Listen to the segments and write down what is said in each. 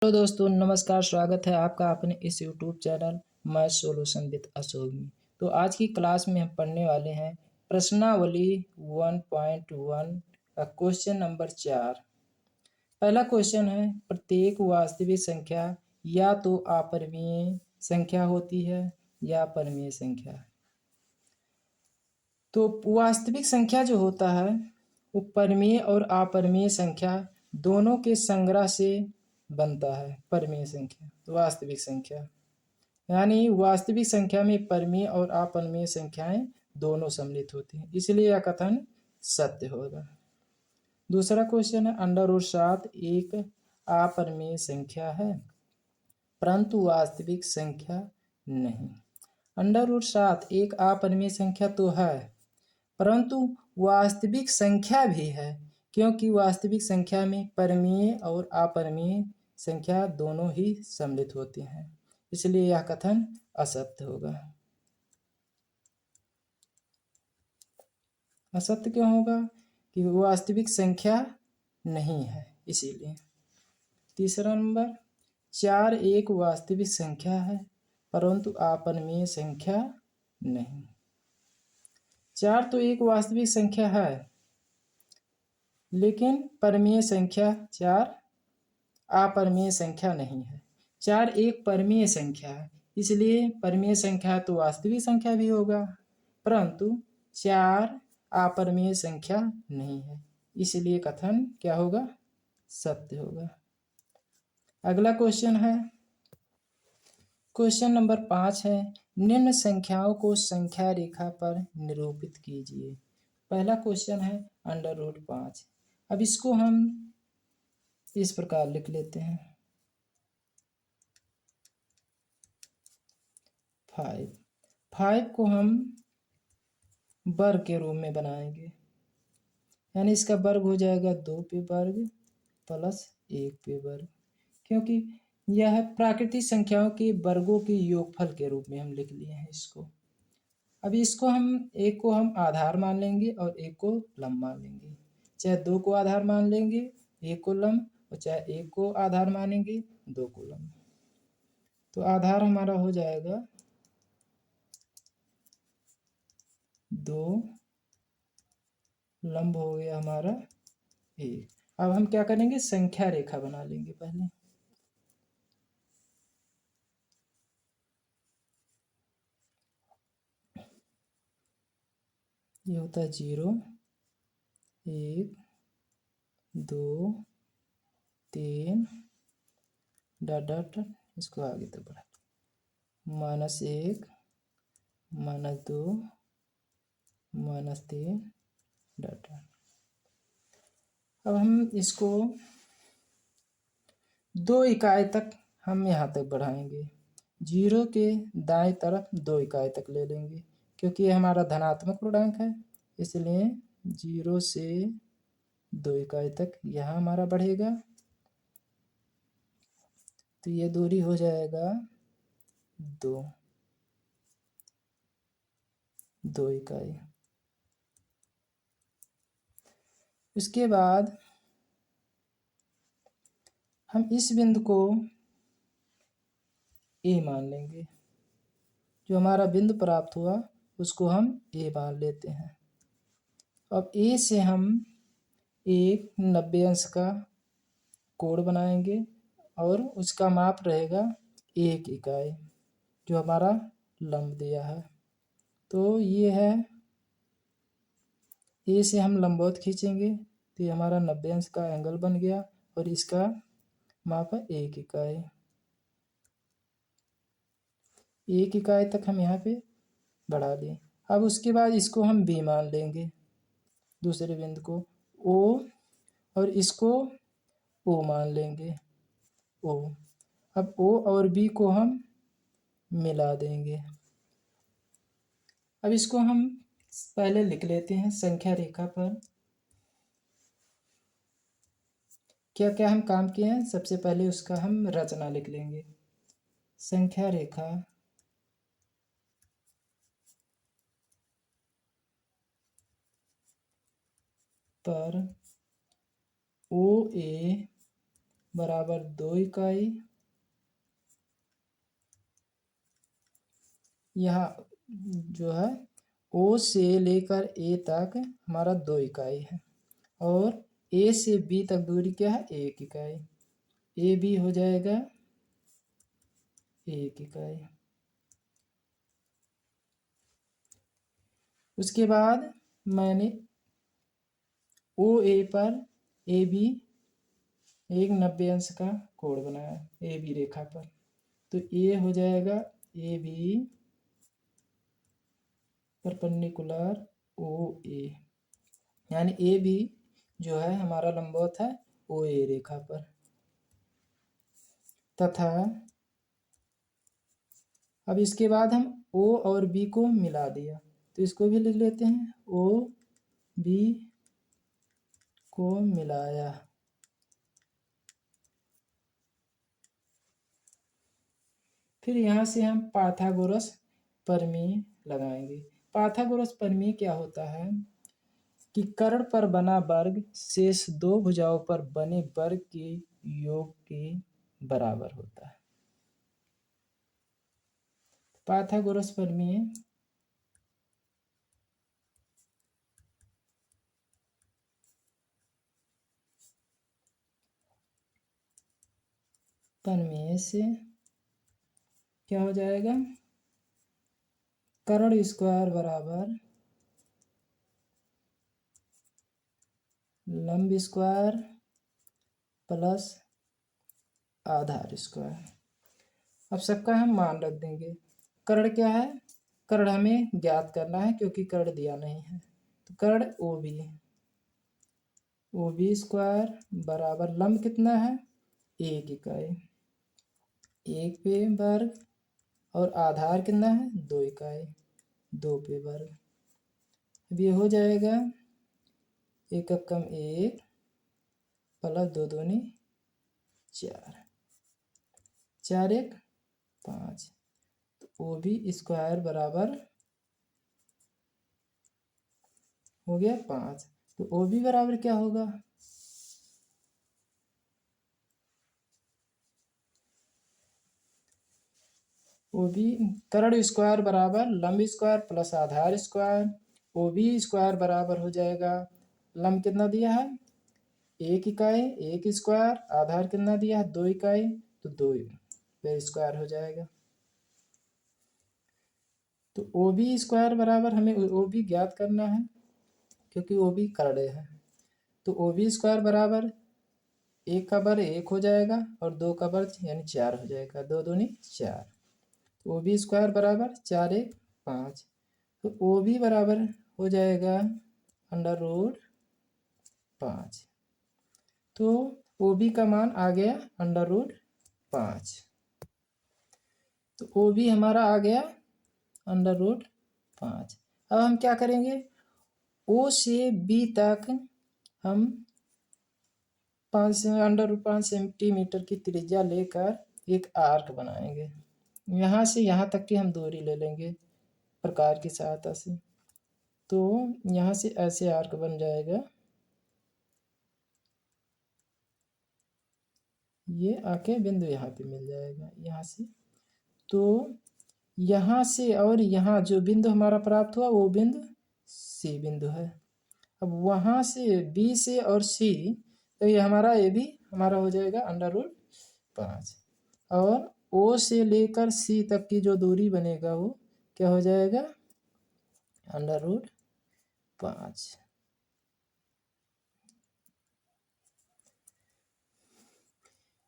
Hello दोस्तों, नमस्कार। स्वागत है आपका अपने इस YouTube channel math solution with Ashok में। तो आज की क्लास में हम पढ़ने वाले हैं प्रश्नावली 1.1 का क्वेश्चन नंबर 4। पहला क्वेश्चन है, प्रत्येक वास्तविक संख्या या तो अपरिमेय संख्या होती है या परिमेय संख्या। तो वास्तविक संख्या जो होता है वो परिमेय और अपरिमेय संख्या दोनों के संग्रह से बनता है। परिमेय संख्या तो वास्तविक संख्या, यानी वास्तविक संख्या में परिमेय और अपरिमेय संख्याएं दोनों सम्मिलित होती हैं, इसलिए यह कथन सत्य होगा। दूसरा क्वेश्चन है, √7 एक अपरिमेय संख्या है परंतु वास्तविक संख्या नहीं। √7 एक अपरिमेय संख्या तो है परंतु वास्तविक संख्या भी है, क्योंकि वास्तविक संख्या में परिमेय और अपरिमेय संख्या दोनों ही सम्मिलित होते हैं, इसलिए यह कथन असत्य होगा। असत्य क्यों होगा? कि वास्तविक संख्या नहीं है, इसीलिए। तीसरा नंबर, 4 एक वास्तविक संख्या है परंतु अपरिमेय संख्या नहीं। 4 तो एक वास्तविक संख्या है लेकिन परिमेय संख्या 4 अपरिमेय संख्या नहीं है। 4 एक परिमेय संख्या है, इसलिए परिमेय संख्या तो वास्तविक संख्या भी होगा परंतु 4 अपरिमेय संख्या नहीं है, इसलिए कथन क्या होगा? सत्य होगा। अगला क्वेश्चन है, क्वेश्चन नंबर 5 है, निम्न संख्याओं को संख्या रेखा पर निरूपित कीजिए। पहला क्वेश्चन है √5। अब इसको हम इस प्रकार लिख लेते हैं, 5 को हम वर्ग के रूप में बनाएंगे, यानी इसका वर्ग हो जाएगा 2 पे वर्ग प्लस 1 पे वर्ग, क्योंकि यह प्राकृतिक संख्याओं के वर्गों के योगफल के रूप में हम लिख लिए हैं इसको। अब इसको हम एक को हम आधार मान लेंगे और एक को लंब मान लेंगे, चाहे 2 को आधार मान लेंगे 1 को लंब, और चाहे 1 को आधार मानेंगे 2 को लंब। तो आधार हमारा हो जाएगा 2, लंब हो गया हमारा 1। अब हम क्या करेंगे? संख्या रेखा बना लेंगे पहले। ये होता है 0, 1, 2, 3 डॉट डॉट, इसको आगे तक बढ़ा, -1, -2, -3 डॉट डॉट। अब हम इसको 2 इकाई तक हम यहाँ तक बढ़ाएंगे, 0 के दाएं तरफ 2 इकाई तक ले लेंगे, क्योंकि ये हमारा धनात्मक पूर्णांक है, इसलिए 0 से 2 इकाई तक यहाँ हमारा बढ़ेगा। तो ये दूरी हो जाएगा 2 इकाई। उसके बाद हम इस बिंदु को ए मान लेंगे, जो हमारा बिंदु प्राप्त हुआ उसको हम ए मान लेते हैं। अब ए से हम एक 90 अंश का कोण बनाएंगे और उसका माप रहेगा 1 इकाई, जो हमारा लंब दिया है। तो ये है, ए से हम लंबवत खींचेंगे तो ये हमारा 90 अंश का एंगल बन गया और इसका माप है 1 इकाई। 1 इकाई तक हम यहाँ पे बढ़ा दें। अब उसके बाद इसको हम बी मान लेंगे, दूसरे बिंदु को ओ, और इसको ओ मान लेंगे, ओ। अब ओ और बी को हम मिला देंगे। अब इसको हम पहले लिख लेते हैं संख्या रेखा पर। क्या क्या हम काम किए हैं, सबसे पहले उसका हम रचना लिख लेंगे। संख्या रेखा पर ओ ए बराबर 2 इकाई। यहाँ जो है ओ से लेकर ए तक हमारा 2 इकाई है और ए से बी तक दूरी क्या है 1 इकाई। ए बी हो जाएगा 1 इकाई। उसके बाद मैंने ओ ए पर ए बी एक 90 अंश का कोण बनाया ए बी रेखा पर। तो ए हो जाएगा ए बी परपेंडिकुलर ओ ए, यानी ए बी जो है हमारा लंबवत है ओ ए रेखा पर। तथा अब इसके बाद हम ओ और बी को मिला दिया तो इसको भी लिख लेते हैं ओ बी को मिलाया। फिर यहाँ से हम पाइथागोरस प्रमेय लगाएंगे। पाइथागोरस प्रमेय क्या होता है कि कर्ण पर बना वर्ग शेष दो भुजाओं पर बने वर्ग के योग के बराबर होता है। पाइथागोरस प्रमेय प्रमेय से क्या हो जाएगा, कर्ण स्क्वायर बराबर लंब स्क्वायर प्लस आधार स्क्वायर। अब सबका हम मान रख देंगे। कर्ण क्या है, कर्ण हमें ज्ञात करना है क्योंकि कर्ण दिया नहीं है। तो कर्ण ओ बी स्क्वायर बराबर लंब कितना है 1 इकाई 1 पे वर्ग और आधार कितना है 2 इकाई 2 पे वर्ग। अब ये हो जाएगा 1 कम 1 प्लस 2 दूनी 4 4 1 5। तो ओ बी स्क्वायर बराबर हो गया 5। तो ओ बी बराबर क्या होगा, ओ बी कर्ण स्क्वायर बराबर लंब स्क्वायर प्लस आधार स्क्वायर। ओ बी स्क्वायर बराबर हो जाएगा लंब कितना दिया है 1 इकाई 1 स्क्वायर, आधार कितना दिया है 2 इकाई तो 2 पे स्क्वायर हो जाएगा। तो ओ बी स्क्वायर बराबर हमें ओ बी ज्ञात करना है क्योंकि ओ बी कर्ण है। तो ओ बी स्क्वायर बराबर 1 का वर्ग 1 हो जाएगा और 2 का वर्ग यानी 4 हो जाएगा 2 दूनी 4। तो ओ बी स्क्वायर बराबर 4 1 5। तो ओ बी बराबर हो जाएगा अंडर रूट 5। तो ओ बी का मान आ गया अंडर रूट 5। तो ओ बी हमारा आ गया अंडर रूट 5। अब हम क्या करेंगे, ओ से बी तक हम 5 सेंटीमीटर की त्रिज्या लेकर एक आर्क बनाएंगे। यहाँ से यहाँ तक की हम दूरी ले लेंगे प्रकार की सहायता से। तो यहाँ से ऐसे आर्क बन जाएगा, ये आके बिंदु यहाँ पे मिल जाएगा यहाँ से। तो यहाँ से और यहाँ जो बिंदु हमारा प्राप्त हुआ वो बिंदु सी बिंदु है। अब वहाँ से बी से और सी तो ये हमारा ए बी हमारा हो जाएगा अंडर रूट 5 और ओ से लेकर सी तक की जो दूरी बनेगा वो क्या हो जाएगा अंडर रूट 5।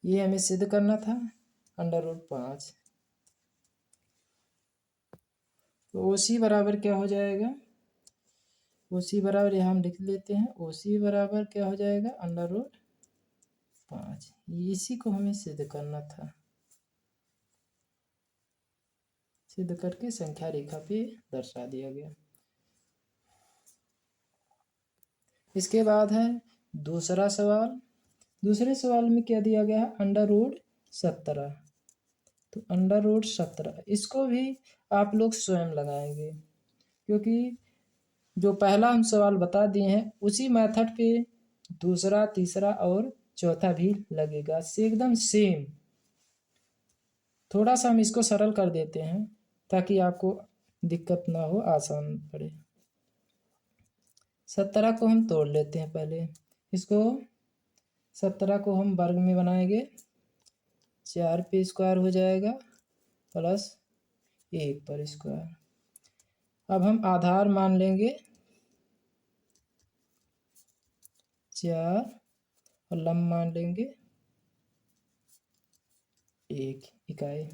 ये हमें सिद्ध करना था अंडर रूट 5। तो ओ सी बराबर क्या हो जाएगा, ओ सी बराबर यहाँ हम लिख लेते हैं ओ सी बराबर क्या हो जाएगा अंडर रूट 5। इसी को हमें सिद्ध करना था, सिद्ध करके संख्या रेखा पे दर्शा दिया गया। इसके बाद है दूसरा सवाल। दूसरे सवाल में क्या दिया गया है अंडर रूट 17। तो अंडर रूट 17 इसको भी आप लोग स्वयं लगाएंगे क्योंकि जो पहला हम सवाल बता दिए हैं उसी मेथड पे दूसरा तीसरा और चौथा भी लगेगा, से एकदम सेम। थोड़ा सा हम इसको सरल कर देते हैं ताकि आपको दिक्कत ना हो, आसान पड़े। 17 को हम तोड़ लेते हैं पहले। इसको 17 को हम वर्ग में बनाएंगे, 4 पे स्क्वायर हो जाएगा प्लस 1 पर स्क्वायर। अब हम आधार मान लेंगे 4 और लंब मान लेंगे 1 इकाई।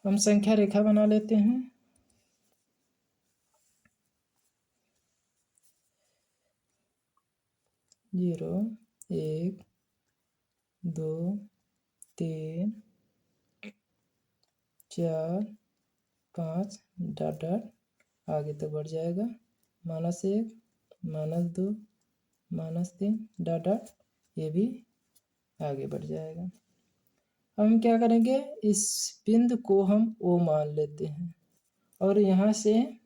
हम संख्या रेखा बना लेते हैं। 0 1 2 3 4 5 डॉट डॉट आगे तक बढ़ जाएगा, -1 -2 -3 डॉट डॉट, ये भी आगे बढ़ जाएगा। अब हम क्या करेंगे, इस बिंदु को हम O मान लेते हैं और यहाँ से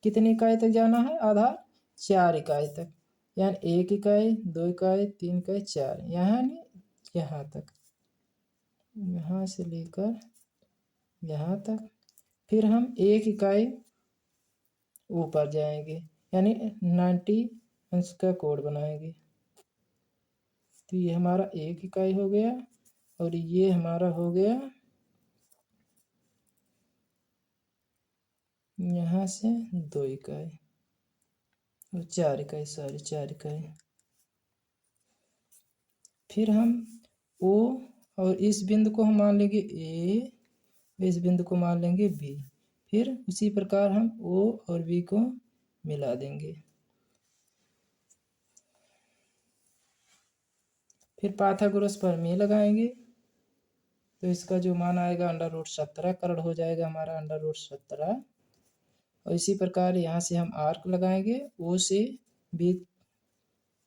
कितनी इकाई तक जाना है, आधार 4 इकाई तक, यानी 1 इकाई 2 इकाई 3 इकाई 4, यहाँ यहाँ तक, यहाँ से लेकर यहाँ तक। फिर हम 1 इकाई ऊपर जाएंगे, यानी 90 अंश का कोण बनाएंगे। तो ये हमारा 1 इकाई हो गया और ये हमारा हो गया यहाँ से 2 इकाई और 4 इकाई, सॉरी 4 इकाई। फिर हम O और इस बिंदु को हम मान लेंगे A, इस बिंदु को मान लेंगे B। फिर उसी प्रकार हम O और B को मिला देंगे। फिर पाइथागोरस प्रमेय लगाएंगे, तो इसका जो मान आएगा √17 करोड़ हो जाएगा हमारा √17। और इसी प्रकार यहाँ से हम आर्क लगाएंगे, O से B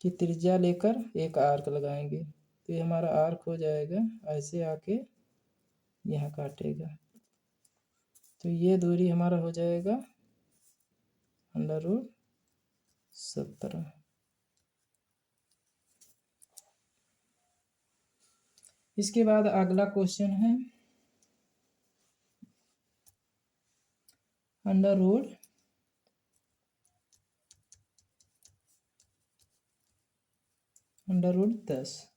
की त्रिज्या लेकर एक आर्क लगाएंगे, तो ये हमारा आर्क हो जाएगा, ऐसे आके यहाँ काटेगा। तो ये दूरी हमारा हो जाएगा √17। इसके बाद अगला क्वेश्चन है √10।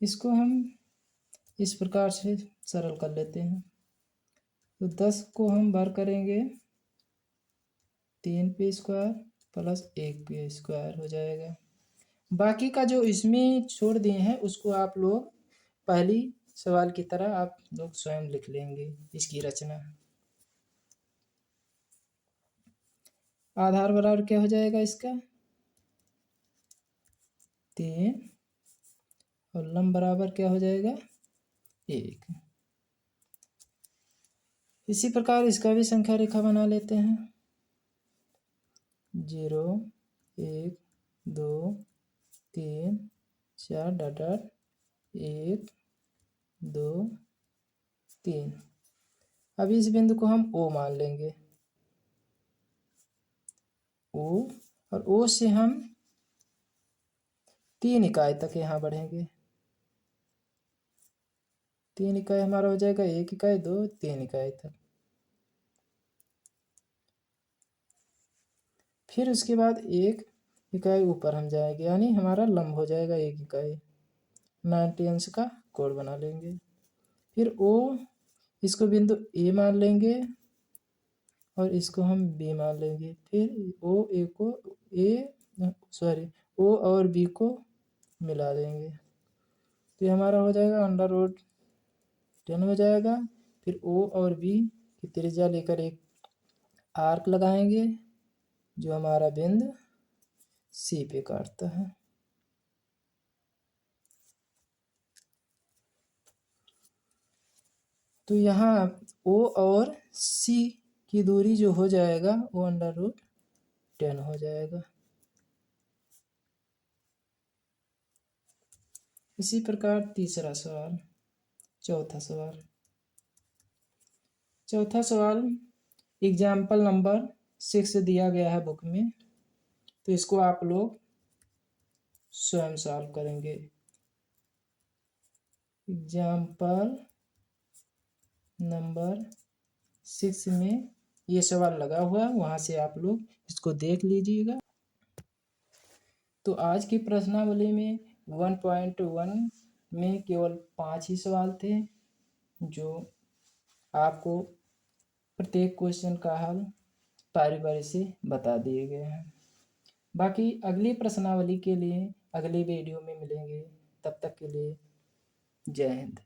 इसको हम इस प्रकार से सरल कर लेते हैं। तो 10 को हम बार करेंगे 3 पे स्क्वायर प्लस 1 पे स्क्वायर हो जाएगा। बाकी का जो इसमें छोड़ दिए हैं उसको आप लोग पहली सवाल की तरह आप लोग स्वयं लिख लेंगे इसकी रचना। आधार बराबर क्या हो जाएगा इसका 3 और लंब बराबर क्या हो जाएगा 1। इसी प्रकार इसका भी संख्या रेखा बना लेते हैं। 0 1 2 3 4 डॉट डॉट 1 2 3। अब इस बिंदु को हम O मान लेंगे, O, और O से हम 3 इकाई तक यहाँ बढ़ेंगे। 3 इकाई हमारा हो जाएगा 1 इकाई 2 3 इकाई तक। फिर उसके बाद 1 इकाई ऊपर हम जाएंगे, यानी हमारा लंब हो जाएगा 1 इकाई, 90 अंश का कोण बना लेंगे। फिर O, इसको बिंदु A मान लेंगे और इसको हम B मान लेंगे। फिर O और B को मिला देंगे, तो ये हमारा हो जाएगा √10 हो जाएगा। फिर O और B की त्रिज्या लेकर एक आर्क लगाएंगे जो हमारा बिंदु C पे काटता है। तो यहाँ O और C की दूरी जो हो जाएगा वो √10 हो जाएगा। इसी प्रकार तीसरा सवाल, चौथा सवाल एग्जाम्पल नंबर 6 दिया गया है बुक में, तो इसको आप लोग स्वयं सॉल्व करेंगे। एग्जाम्पल नंबर 6 में ये सवाल लगा हुआ है, वहाँ से आप लोग इसको देख लीजिएगा। तो आज की प्रश्नावली में 1.1 में केवल 5 ही सवाल थे, जो आपको प्रत्येक क्वेश्चन का हल बारी बारी से बता दिए गए हैं। बाकी अगली प्रश्नावली के लिए अगले वीडियो में मिलेंगे। तब तक के लिए जय हिंद।